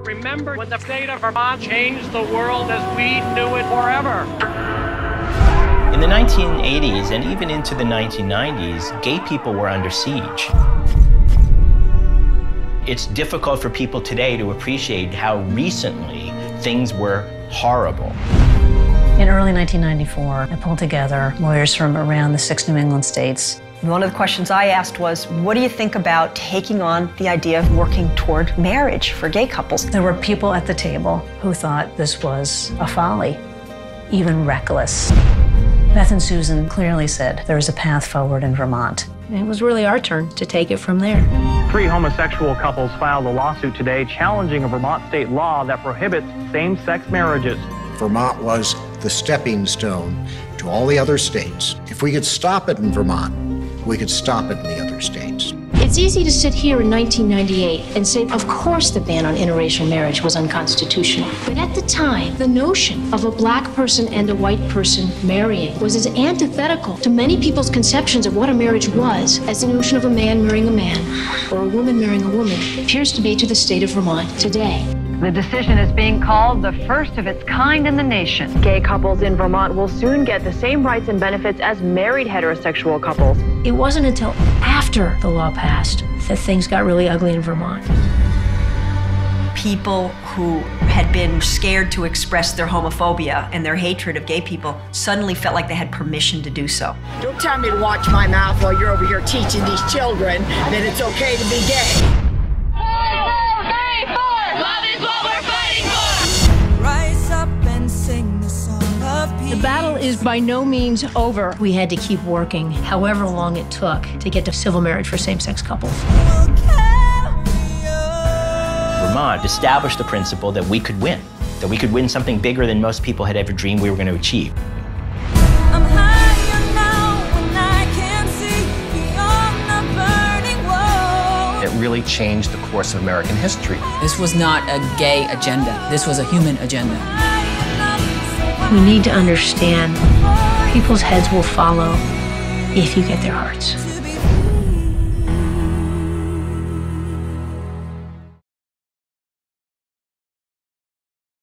Remember when the state of Vermont changed the world as we knew it forever. In the 1980s and even into the 1990s, gay people were under siege. It's difficult for people today to appreciate how recently things were horrible. In early 1994, I pulled together lawyers from around the 6 New England states. One of the questions I asked was, what do you think about taking on the idea of working toward marriage for gay couples? There were people at the table who thought this was a folly, even reckless. Beth and Susan clearly said there is a path forward in Vermont. It was really our turn to take it from there. 3 homosexual couples filed a lawsuit today challenging a Vermont state law that prohibits same-sex marriages. Vermont was the stepping stone to all the other states. If we could stop it in Vermont, we could stop it in the other states. It's easy to sit here in 1998 and say, of course the ban on interracial marriage was unconstitutional. But at the time, the notion of a black person and a white person marrying was as antithetical to many people's conceptions of what a marriage was as the notion of a man marrying a man or a woman marrying a woman appears to be to the state of Vermont today. The decision is being called the first of its kind in the nation. Gay couples in Vermont will soon get the same rights and benefits as married heterosexual couples. It wasn't until after the law passed that things got really ugly in Vermont. People who had been scared to express their homophobia and their hatred of gay people suddenly felt like they had permission to do so. Don't tell me to watch my mouth while you're over here teaching these children that it's okay to be gay. The battle is by no means over. We had to keep working, however long it took, to get to civil marriage for same-sex couples. Vermont established the principle that we could win something bigger than most people had ever dreamed we were going to achieve. It really changed the course of American history. This was not a gay agenda. This was a human agenda. We need to understand people's heads will follow if you get their hearts.